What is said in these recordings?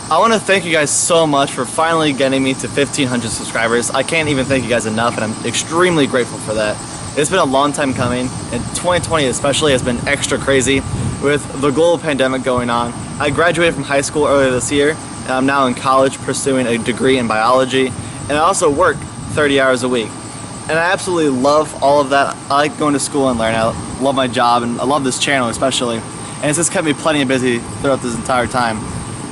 I want to thank you guys so much for finally getting me to 1,500 subscribers. I can't even thank you guys enough, and I'm extremely grateful for that. It's been a long time coming, and 2020 especially has been extra crazy with the global pandemic going on. I graduated from high school earlier this year, and I'm now in college pursuing a degree in biology, and I also work 30 hours a week. And I absolutely love all of that. I like going to school and learning. I love my job, and I love this channel especially. And it's just kept me plenty busy throughout this entire time.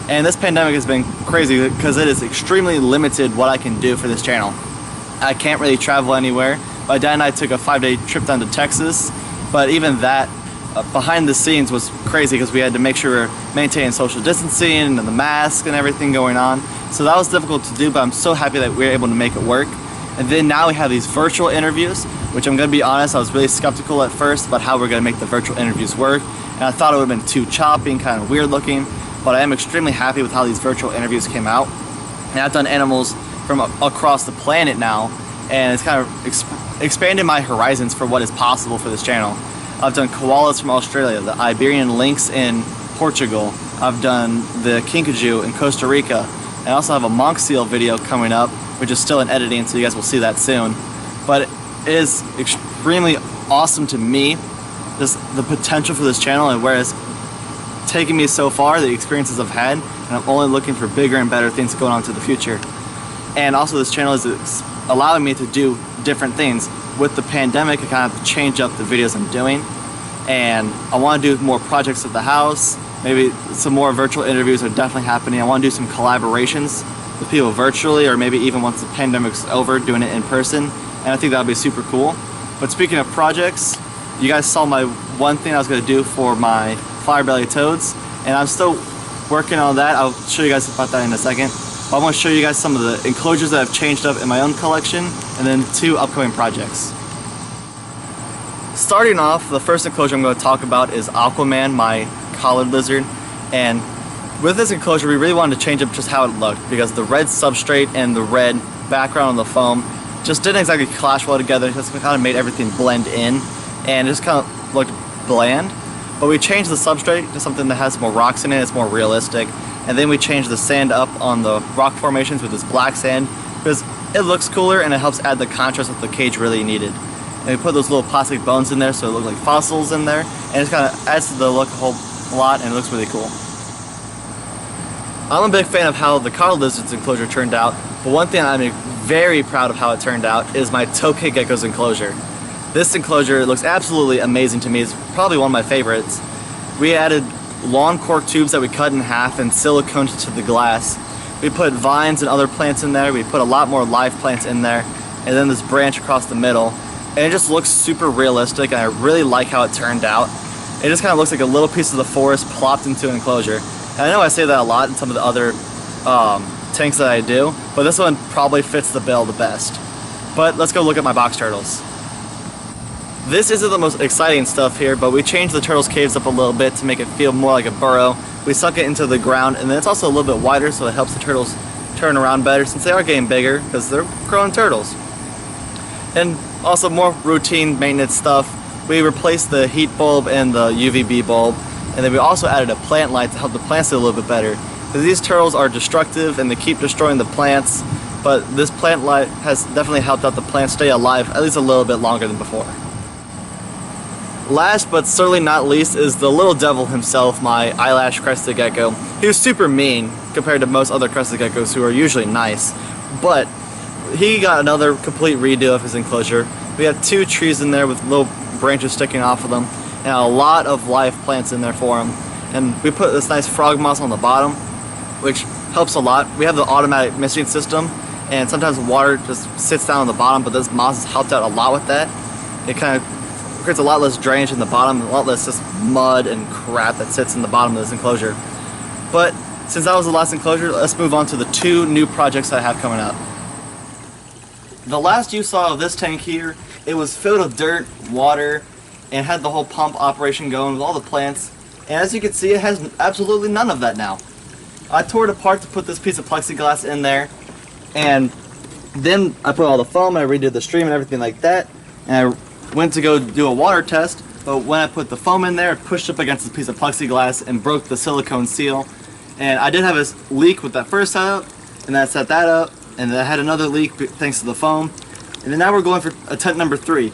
And this pandemic has been crazy because it has extremely limited what I can do for this channel. I can't really travel anywhere. My dad and I took a 5-day trip down to Texas, but even that, behind the scenes, was crazy because we had to make sure we're maintaining social distancing and the mask and everything going on. So that was difficult to do, but I'm so happy that we were able to make it work. And then now we have these virtual interviews, which I'm going to be honest, I was really skeptical at first about how we're going to make the virtual interviews work. And I thought it would have been too choppy and kind of weird looking, but I am extremely happy with how these virtual interviews came out. And I've done animals from across the planet now, and it's kind of expanded my horizons for what is possible for this channel. I've done koalas from Australia, the Iberian lynx in Portugal. I've done the kinkajou in Costa Rica. I also have a monk seal video coming up, which is still in editing, so you guys will see that soon. But it is extremely awesome to me, just the potential for this channel and where it's taken me so far, the experiences I've had, and I'm only looking for bigger and better things going on to the future. And also this channel is allowing me to do different things. With the pandemic, I kind of change up the videos I'm doing, and I want to do more projects at the house. Maybe some more virtual interviews are definitely happening. I want to do some collaborations with people virtually, or maybe even once the pandemic's over, doing it in person, and I think that would be super cool. But speaking of projects, you guys saw my one thing I was going to do for my firebelly toads, and I'm still working on that. I'll show you guys about that in a second. But I want to show you guys some of the enclosures that I've changed up in my own collection, and then 2 upcoming projects. Starting off, the first enclosure I'm going to talk about is Aquaman, my collared lizard. And with this enclosure, we really wanted to change up just how it looked, because the red substrate and the red background on the foam just didn't exactly clash well together. It just kind of made everything blend in, and it just kind of looked bland. But we changed the substrate to something that has more rocks in it, it's more realistic. And then we changed the sand up on the rock formations with this black sand, because it looks cooler and it helps add the contrast that the cage really needed. And we put those little plastic bones in there so it looked like fossils in there, and it kind of adds to the look a whole lot, and it looks really cool. I'm a big fan of how the collared lizard's enclosure turned out, but one thing I'm very proud of how it turned out is my Crested Gecko's enclosure. This enclosure looks absolutely amazing to me. It's probably one of my favorites. We added lawn cork tubes that we cut in half and siliconed to the glass. We put vines and other plants in there. We put a lot more live plants in there, and then this branch across the middle. And it just looks super realistic, and I really like how it turned out. It just kind of looks like a little piece of the forest plopped into an enclosure. And I know I say that a lot in some of the other tanks that I do, but this one probably fits the bill the best. But let's go look at my box turtles. This isn't the most exciting stuff here, but we changed the turtles' caves up a little bit to make it feel more like a burrow. We sunk it into the ground, and then it's also a little bit wider, so it helps the turtles turn around better since they are getting bigger because they're growing turtles. And also more routine maintenance stuff. We replaced the heat bulb and the UVB bulb, and then we also added a plant light to help the plants do a little bit better. Because these turtles are destructive and they keep destroying the plants, but this plant light has definitely helped out the plants stay alive at least a little bit longer than before. Last but certainly not least is the little devil himself, my eyelash Crested Gecko. He was super mean compared to most other Crested Geckos who are usually nice, but he got another complete redo of his enclosure. We have 2 trees in there with little branches sticking off of them, and a lot of live plants in there for him. And we put this nice frog moss on the bottom, which helps a lot. We have the automatic misting system, and sometimes water just sits down on the bottom, but this moss has helped out a lot with that. It kind of creates a lot less drainage in the bottom, a lot less just mud and crap that sits in the bottom of this enclosure. But since that was the last enclosure, let's move on to the 2 new projects I have coming up. The last you saw of this tank here, it was filled with dirt, water, and had the whole pump operation going with all the plants. And as you can see, it has absolutely none of that now. I tore it apart to put this piece of plexiglass in there, and then I put all the foam and I redid the stream and everything like that, and I went to go do a water test, but when I put the foam in there, it pushed up against this piece of plexiglass and broke the silicone seal, And I did have a leak with that first setup, and then I set that up, and then I had another leak thanks to the foam. And then now we're going for attempt number 3.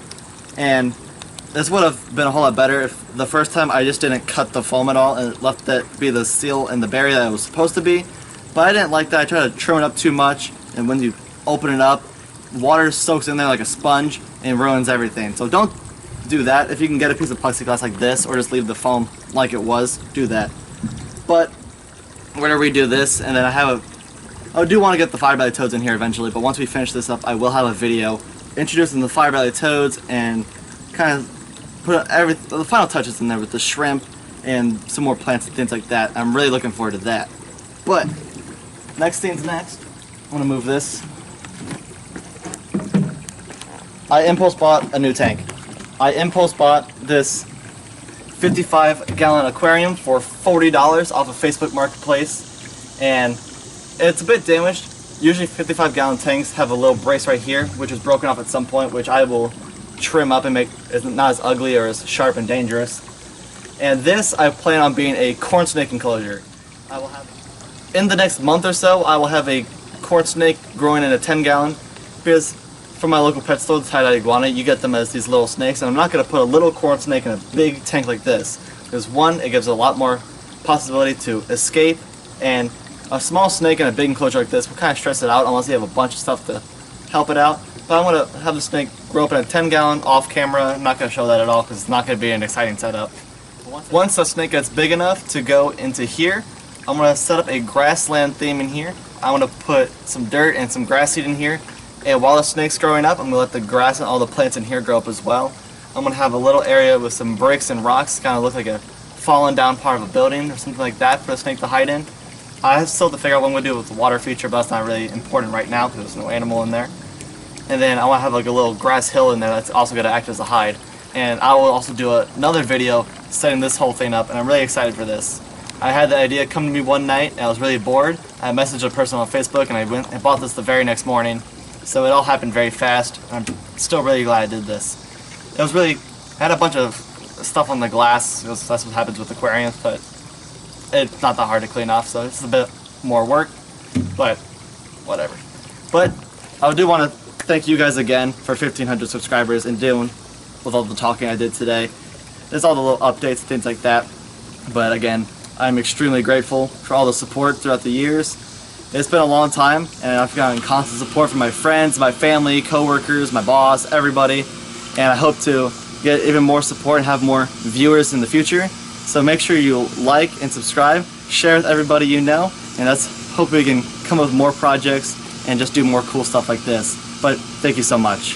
And this would have been a whole lot better if the first time I just didn't cut the foam at all and left that be the seal and the barrier that it was supposed to be. But I didn't like that. I tried to trim it up too much, and when you open it up, water soaks in there like a sponge and ruins everything. So don't do that. If you can get a piece of plexiglass like this, or just leave the foam like it was, do that. But we're gonna redo this, and then I do want to get the fire belly toads in here eventually, but once we finish this up, I will have a video introducing the fire belly toads and kind of put the final touches in there with the shrimp and some more plants and things like that. I'm really looking forward to that. But next thing's next. I'm gonna move this. I impulse bought a new tank. I impulse bought this 55-gallon aquarium for $40 off of Facebook Marketplace, and it's a bit damaged. Usually 55-gallon tanks have a little brace right here, which is broken off at some point, which I will trim up and make it not as ugly or as sharp and dangerous. And this I plan on being a corn snake enclosure. In the next month or so, I will have a corn snake growing in a 10-gallon, because from my local pet store, the tie-dye iguana, you get them as these little snakes, and I'm not going to put a little corn snake in a big tank like this. Because one, it gives a lot more possibility to escape, and a small snake in a big enclosure like this will kind of stress it out unless you have a bunch of stuff to help it out. But I'm going to have the snake grow up in a 10-gallon off camera. I'm not going to show that at all because it's not going to be an exciting setup. Once the snake gets big enough to go into here, I'm going to set up a grassland theme in here. I'm going to put some dirt and some grass seed in here. And while the snake's growing up, I'm going to let the grass and all the plants in here grow up as well. I'm going to have a little area with some bricks and rocks, kind of look like a fallen down part of a building or something like that for the snake to hide in. I still have to figure out what I'm going to do with the water feature, but that's not really important right now because there's no animal in there. And then I want to have like a little grass hill in there that's also going to act as a hide. And I will also do another video setting this whole thing up, and I'm really excited for this. I had the idea come to me one night, and I was really bored. I messaged a person on Facebook, and I went and bought this the very next morning. So it all happened very fast. I'm still really glad I did this. It was really, I had a bunch of stuff on the glass, that's what happens with aquariums, but it's not that hard to clean off, so it's a bit more work, but whatever. But I do want to thank you guys again for 1,500 subscribers and doing with all the talking I did today. There's all the little updates and things like that, but again, I'm extremely grateful for all the support throughout the years. It's been a long time, and I've gotten constant support from my friends, my family, coworkers, my boss, everybody, and I hope to get even more support and have more viewers in the future. So make sure you like and subscribe, share with everybody you know, and let's hope we can come up with more projects and just do more cool stuff like this. But thank you so much.